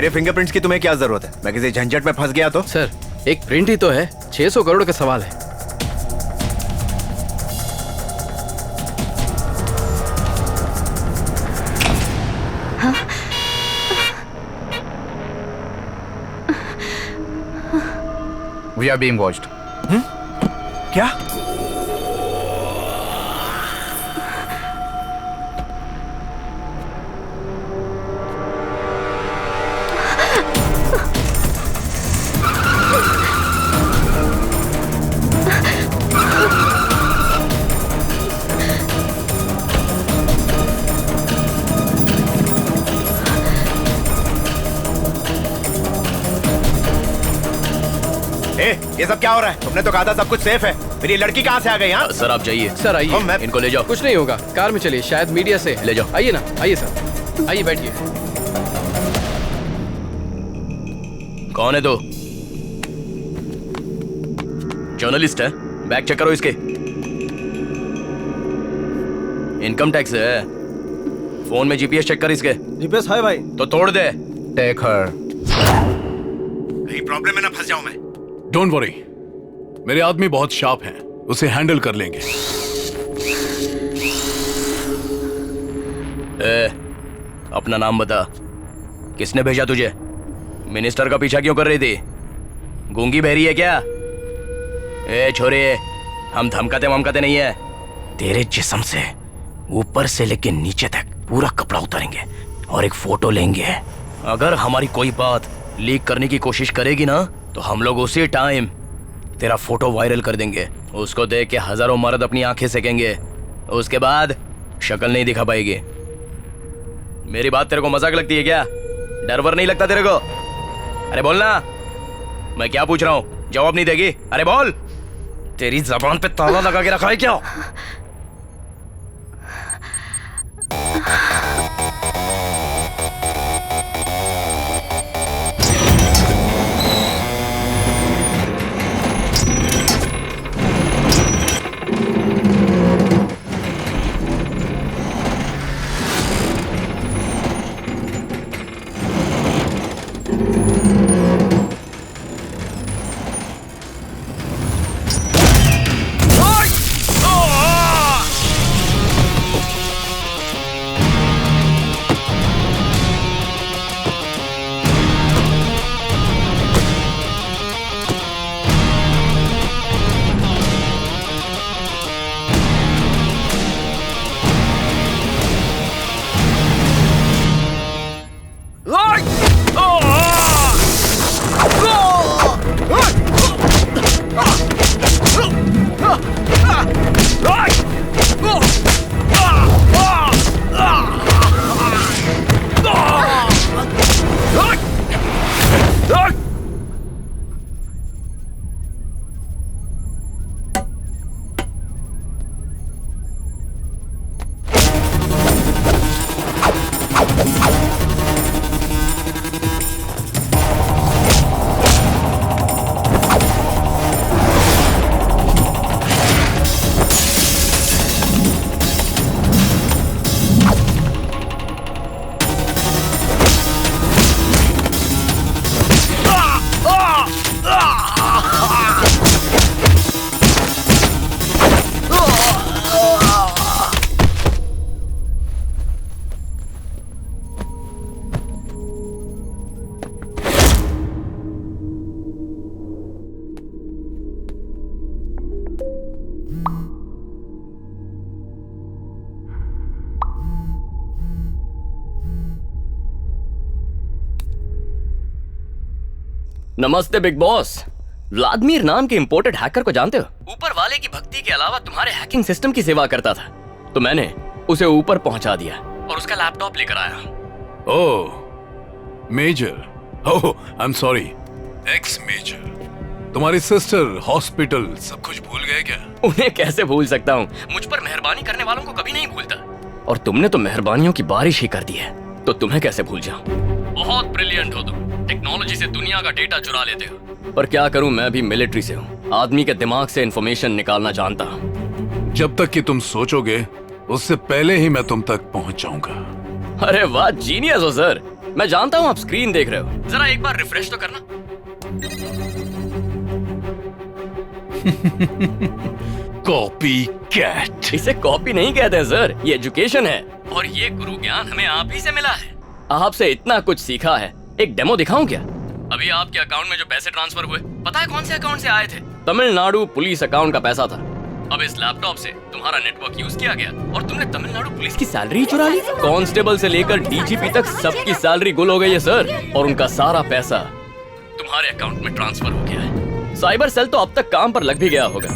मेरे फिंगरप्रिंट्स की तुम्हें क्या जरूरत है? मैं किसी झंझट में फंस गया तो? सर एक प्रिंट ही तो है, 600 करोड़ का सवाल है। We are being watched. क्या? ये सब क्या हो रहा है? तुमने तो कहा था सब कुछ सेफ है। मेरी लड़की कहाँ से आ गई? यहाँ सर आप जाइए। सर आइए, मैं इनको ले जाओ। कुछ नहीं होगा, कार में चलिए, शायद मीडिया से। ले जाओ। आइए ना, आइए सर, आइए बैठिए। कौन है तो? जर्नलिस्ट है? बैग चेक करो इसके। इनकम टैक्स है। फोन में जीपीएस चेक कर इसके। जीपीएस है भाई। तो तोड़ दे। Take her. कहीं प्रॉब्लम में ना फंस जाऊं मैं। डोंट वरी, मेरे आदमी बहुत शार्प हैं, उसे हैंडल कर लेंगे। अपना नाम बता। किसने भेजा तुझे? मिनिस्टर का पीछा क्यों कर रही थी? गूंगी बहरी है क्या? छोरे, हम धमकाते वमकाते नहीं है। तेरे जिस्म से ऊपर से लेके नीचे तक पूरा कपड़ा उतारेंगे और एक फोटो लेंगे। अगर हमारी कोई बात लीक करने की कोशिश करेगी ना, तो हम लोग उसी टाइम तेरा फोटो वायरल कर देंगे। उसको देख के हजारों मर्द अपनी आंखें सेकेंगे। उसके बाद शक्ल नहीं दिखा पाएगी। मेरी बात तेरे को मजाक लगती है क्या? डर वर नहीं लगता तेरे को? अरे बोलना। मैं क्या पूछ रहा हूँ, जवाब नहीं देगी? अरे बोल। तेरी जबान पे ताला लगा के रखा है क्या? नमस्ते बिग बॉस। व्लादिमीर नाम के इंपोर्टेड हैकर को जानते हो? ऊपर वाले की भक्ति के अलावा तुम्हारे हैकिंग सिस्टम की सेवा करता था, तो मैंने उसे ऊपर पहुंचा दिया और उसका लैपटॉप लेकर आया। Oh major, oh I am sorry, ex major. तुम्हारी सिस्टर, हॉस्पिटल, सब कुछ भूल गए क्या? उन्हें कैसे भूल सकता हूँ? मुझ पर मेहरबानी करने वालों को कभी नहीं भूलता, और तुमने तो मेहरबानियों की बारिश ही कर दी है, तो तुम्हें कैसे भूल जाऊं? बहुत ब्रिलियंट हो तुम, टेक्नोलॉजी से दुनिया का डेटा चुरा लेते हो। पर क्या करूं, मैं भी मिलिट्री से हूं, आदमी के दिमाग से इंफॉर्मेशन निकालना जानता हूं। जब तक कि तुम सोचोगे उससे पहले ही मैं तुम तक पहुंच जाऊंगा। अरे वाह, जीनियस हो सर। मैं जानता हूँ आप स्क्रीन देख रहे हो, जरा एक बार रिफ्रेश तो करना। Copy cat. इसे कॉपी नहीं कहते हैं सर, ये एजुकेशन है और ये गुरु ज्ञान हमें आप ही से मिला है। आपसे इतना कुछ सीखा है। एक डेमो दिखाऊं क्या? अभी आपके अकाउंट में जो पैसे ट्रांसफर हुए, पता है कौन से अकाउंट से आए थे? तमिलनाडु पुलिस अकाउंट का पैसा था। अब इस लैपटॉप से तुम्हारा नेटवर्क यूज किया गया और तुमने तमिलनाडु पुलिस की सैलरी चुरा ली। कांस्टेबल से लेकर डीजीपी तक सबकी सैलरी गुल हो गई है सर, और उनका सारा पैसा तुम्हारे अकाउंट में ट्रांसफर हो गया है। साइबर सेल तो अब तक काम पर लग भी गया होगा।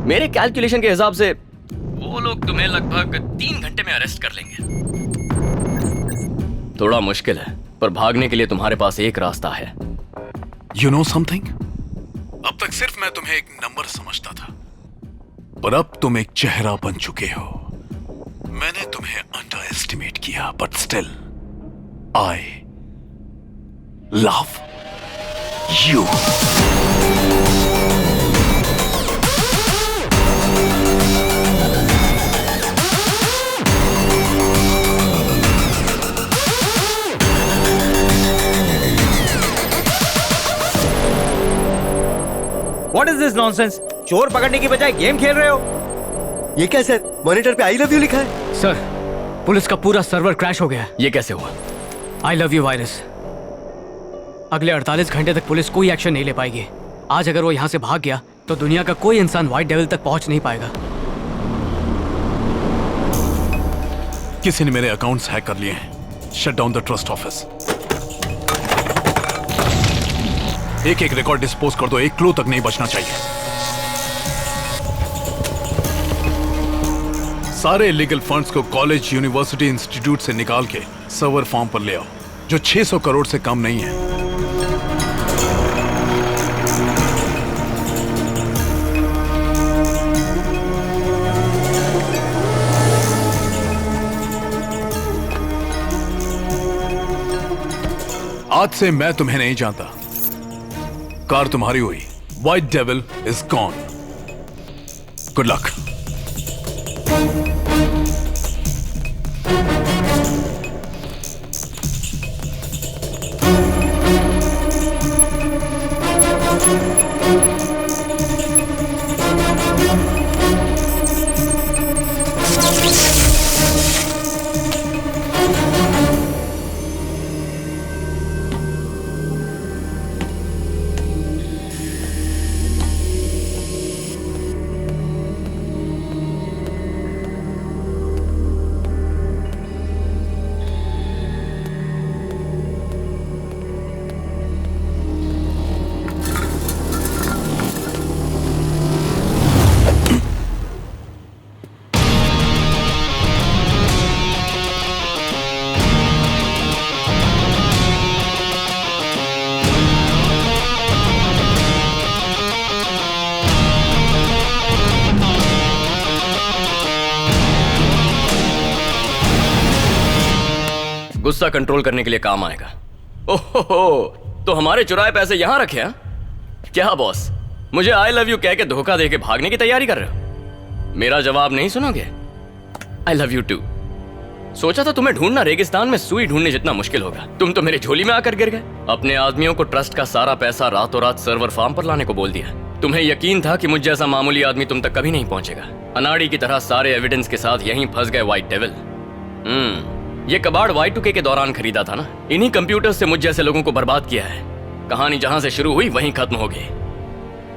मेरे कैलकुलेशन के हिसाब से वो लोग तुम्हें लगभग 3 घंटे में अरेस्ट कर लेंगे। थोड़ा मुश्किल है, पर भागने के लिए तुम्हारे पास एक रास्ता है। You know something? अब तक सिर्फ मैं तुम्हें एक नंबर समझता था, पर अब तुम एक चेहरा बन चुके हो। मैंने तुम्हें अंडर एस्टिमेट किया, but still I love you. What is this nonsense? चोर पकड़ने की बजाय गेम खेल रहे हो? ये क्या सर? मॉनिटर पे आई लव यू लिखा है। सर, पुलिस का पूरा सर्वर क्रैश हो गया है। ये कैसे हुआ? आई लव यू वायरस। अगले 48 घंटे तक पुलिस कोई एक्शन नहीं ले पाएगी। आज अगर वो यहाँ से भाग गया तो दुनिया का कोई इंसान व्हाइट डेविल तक पहुंच नहीं पाएगा। किसी ने मेरे अकाउंट्स हैक कर लिए हैं। Shut down the trust office. एक एक रिकॉर्ड डिस्पोज कर दो, एक क्लू तक नहीं बचना चाहिए। सारे इलीगल फंड्स को कॉलेज, यूनिवर्सिटी, इंस्टीट्यूट से निकाल के सर्वर फार्म पर ले आओ, जो 600 करोड़ से कम नहीं है। आज से मैं तुम्हें नहीं जानता। कार तुम्हारी हुई। White devil is gone. Good luck. गुस्सा कंट्रोल करने के लिए काम आएगा। ओहो, तो हमारे चुराए पैसे यहां रखे हैं? क्या बॉस, मुझे आई लव यू कह के धोखा दे के भागने की तैयारी कर रहे हो? मेरा जवाब नहीं सुनोगे? I love you too. सोचा था तुम्हें ढूंढना रेगिस्तान में सुई ढूंढने जितना मुश्किल होगा। तुम तो मेरी झोली में आकर गिर गए। अपने आदमियों को ट्रस्ट का सारा पैसा रातों रात सर्वर फार्म पर लाने को बोल दिया। तुम्हें यकीन था कि मुझ जैसा मामूली आदमी तुम तक कभी नहीं पहुंचेगा। अनाड़ी की तरह सारे एविडेंस के साथ यहीं फंस गए व्हाइट डेविल। ये कबाड़ Y2K के दौरान खरीदा था ना। इन्हीं कंप्यूटर्स से मुझ जैसे लोगों को बर्बाद किया है। कहानी जहां से शुरू हुई वहीं खत्म हो गई।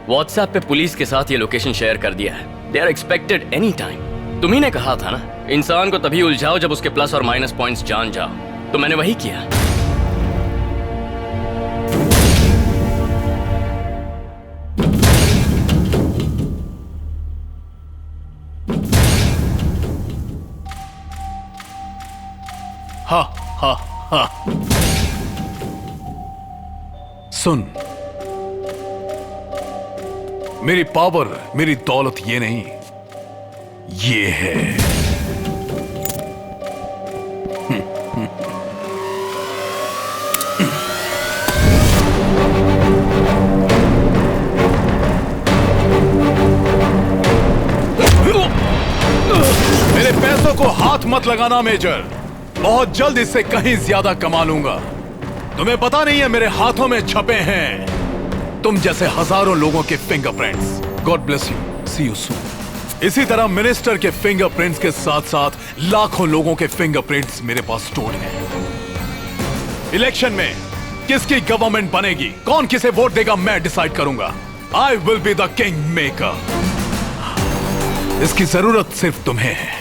व्हाट्सएप पे पुलिस के साथ ये लोकेशन शेयर कर दिया है। They are expected any time. तुम्ही ने कहा था ना, इंसान को तभी उलझाओ जब उसके प्लस और माइनस पॉइंट्स जान जाओ। तो मैंने वही किया। हा हा हा। सुन, मेरी पावर, मेरी दौलत ये नहीं, ये है। मेरे पैसों को हाथ मत लगाना मेजर। बहुत जल्द इससे कहीं ज्यादा कमा लूंगा। तुम्हें पता नहीं है मेरे हाथों में छपे हैं तुम जैसे हजारों लोगों के fingerprints. God bless you, see you soon. इसी तरह मिनिस्टर के फिंगरप्रिंट्स के साथ साथ लाखों लोगों के फिंगरप्रिंट्स मेरे पास स्टोर्ड हैं। इलेक्शन में किसकी गवर्नमेंट बनेगी, कौन किसे वोट देगा, मैं डिसाइड करूंगा। I will be the king maker. इसकी जरूरत सिर्फ तुम्हें है।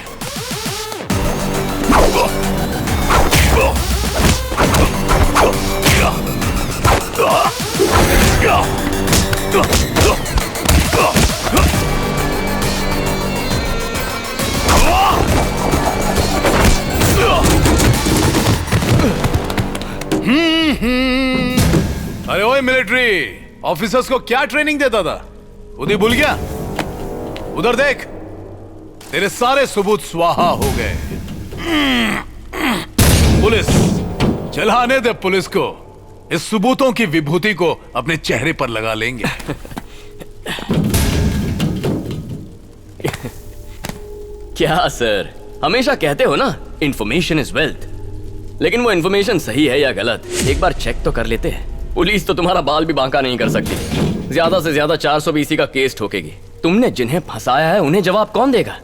अरे ओए मिलिट्री ऑफिसर्स को क्या ट्रेनिंग देता था, उधर भूल गया? उधर देख, तेरे सारे सबूत स्वाहा हो गए। पुलिस, चलाने दे पुलिस को। इस सबूतों की विभूति को अपने चेहरे पर लगा लेंगे। क्या सर, हमेशा कहते हो ना इंफॉर्मेशन इज वेल्थ, लेकिन वो इंफॉर्मेशन सही है या गलत एक बार चेक तो कर लेते हैं। पुलिस तो तुम्हारा बाल भी बांका नहीं कर सकती। ज्यादा से ज्यादा 420 का केस ठोकेगी। तुमने जिन्हें फंसाया है उन्हें जवाब कौन देगा?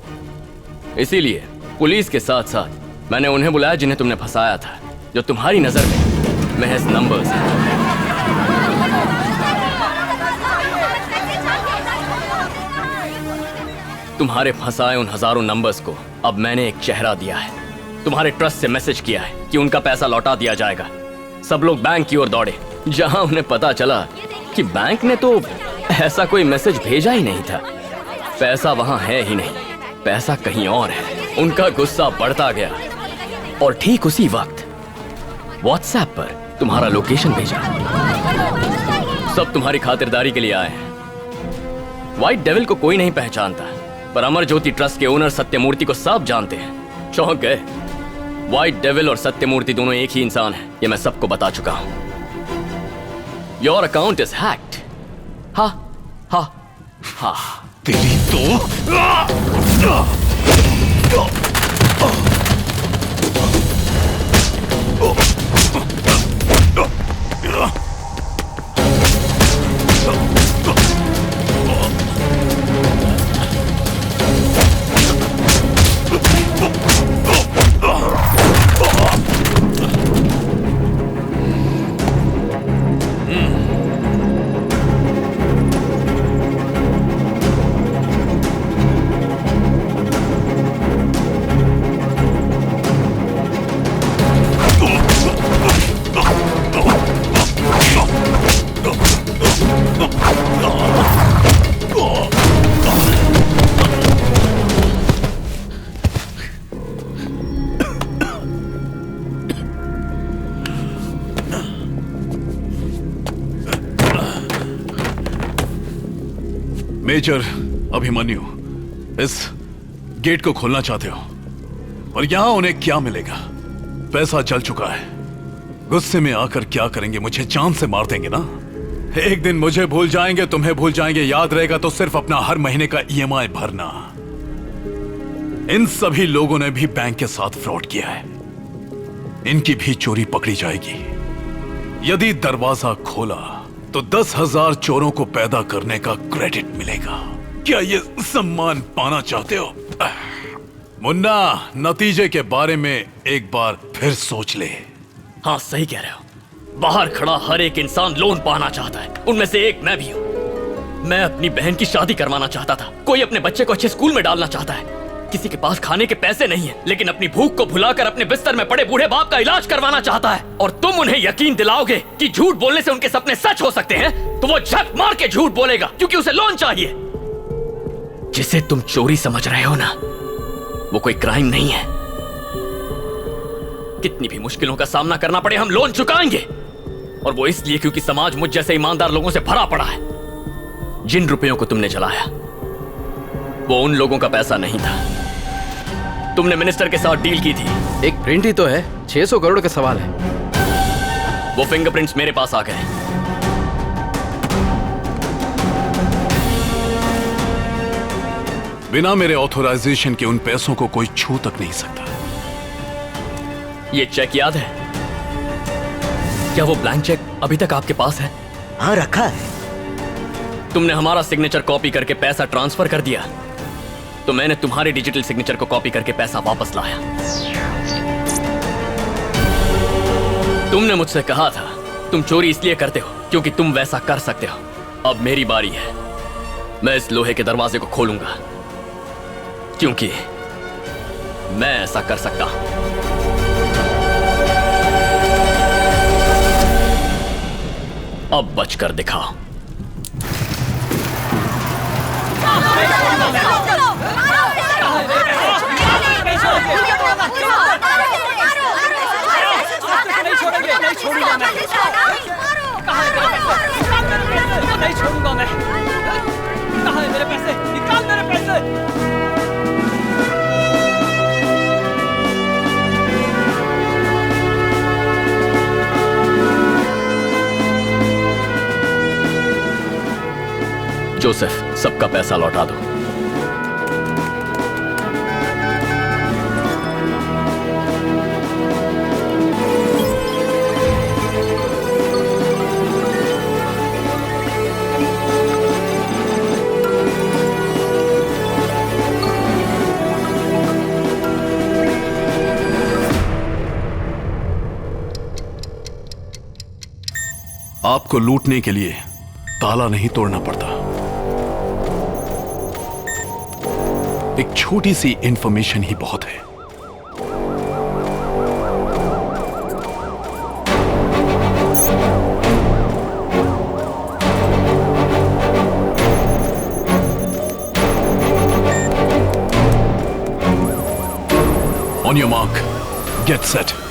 इसीलिए पुलिस के साथ साथ मैंने उन्हें बुलाया जिन्हें तुमने फंसाया था, जो तुम्हारी नजर में महज नंबर्स हैं। तुम्हारे फंसाए उन हजारों नंबर्स को अब मैंने एक चेहरा दिया है। तुम्हारे ट्रस्ट से मैसेज किया है कि उनका पैसा लौटा दिया जाएगा। सब लोग बैंक की ओर दौड़े, जहां उन्हें पता चला कि बैंक ने तो ऐसा कोई मैसेज भेजा ही नहीं था। पैसा वहां है ही नहीं, पैसा कहीं और है। उनका गुस्सा बढ़ता गया और ठीक उसी वक्त व्हाट्सएप पर तुम्हारा लोकेशन भेजा। सब तुम्हारी खातिरदारी के लिए आए हैं। व्हाइट डेविल को कोई नहीं पहचानता, पर अमर ज्योति ट्रस्ट के ओनर सत्यमूर्ति को सब जानते हैं। चौंक गए। व्हाइट डेविल और सत्यमूर्ति दोनों एक ही इंसान हैं, ये मैं सबको बता चुका हूं। Your account is hacked. हा हा हा। तेरी तो मेजर अभिमन्यु इस गेट को खोलना चाहते हो, और यहां उन्हें क्या मिलेगा? पैसा जल चुका है। गुस्से में आकर क्या करेंगे? मुझे जान से मार देंगे ना। एक दिन मुझे भूल जाएंगे, तुम्हें भूल जाएंगे। याद रहेगा तो सिर्फ अपना हर महीने का ईएमआई भरना। इन सभी लोगों ने भी बैंक के साथ फ्रॉड किया है। इनकी भी चोरी पकड़ी जाएगी। यदि दरवाजा खोला तो 10,000 चोरों को पैदा करने का क्रेडिट मिलेगा। क्या ये सम्मान पाना चाहते हो? मुन्ना, नतीजे के बारे में एक बार फिर सोच ले। हाँ, सही कह रहे हो। बाहर खड़ा हर एक इंसान लोन पाना चाहता है, उनमें से एक मैं भी हूँ। मैं अपनी बहन की शादी करवाना चाहता था, कोई अपने बच्चे को अच्छे स्कूल में डालना चाहता है। किसी के पास खाने के पैसे नहीं है, लेकिन अपनी भूख को भुलाकर अपने बिस्तर में पड़े बूढ़े बाप का इलाज करवाना चाहता है। और तुम उन्हें यकीन दिलाओगे कि झूठ बोलने से उनके सपने सच हो सकते हैं, तो वो झक मार के झूठ बोलेगा, क्योंकि उसे लोन चाहिए। जिसे तुम चोरी समझ रहे हो ना, वो कोई क्राइम नहीं है। कितनी भी मुश्किलों का सामना करना पड़े, हम लोन चुकाएंगे। और वो इसलिए क्योंकि समाज मुझ जैसे ईमानदार लोगों से भरा पड़ा है। जिन रुपयों को तुमने जलाया, वो उन लोगों का पैसा नहीं था। तुमने मिनिस्टर के साथ डील की थी। एक प्रिंट ही तो है, 600 करोड़ का सवाल है। वो फिंगरप्रिंट्स मेरे पास आ गए। बिना मेरे ऑथराइजेशन के उन पैसों को कोई छू तक नहीं सकता। ये चेक याद है? क्या वो ब्लैंक चेक अभी तक आपके पास है? हाँ रखा है। तुमने हमारा सिग्नेचर कॉपी करके पैसा ट्रांसफर कर दिया, तो मैंने तुम्हारे डिजिटल सिग्नेचर को कॉपी करके पैसा वापस लाया। तुमने मुझसे कहा था तुम चोरी इसलिए करते हो क्योंकि तुम वैसा कर सकते हो। अब मेरी बारी है, मैं इस लोहे के दरवाजे को खोलूंगा क्योंकि मैं ऐसा कर सकता हूं। अब बचकर दिखाओ। नहीं छोड़ूंगा मैं। कहाँ है मेरे पैसे? निकाल मेरे पैसे। जोसेफ, सबका पैसा लौटा दो। आपको लूटने के लिए ताला नहीं तोड़ना पड़ता। एक छोटी सी इंफॉर्मेशन ही बहुत है। On your mark, get set.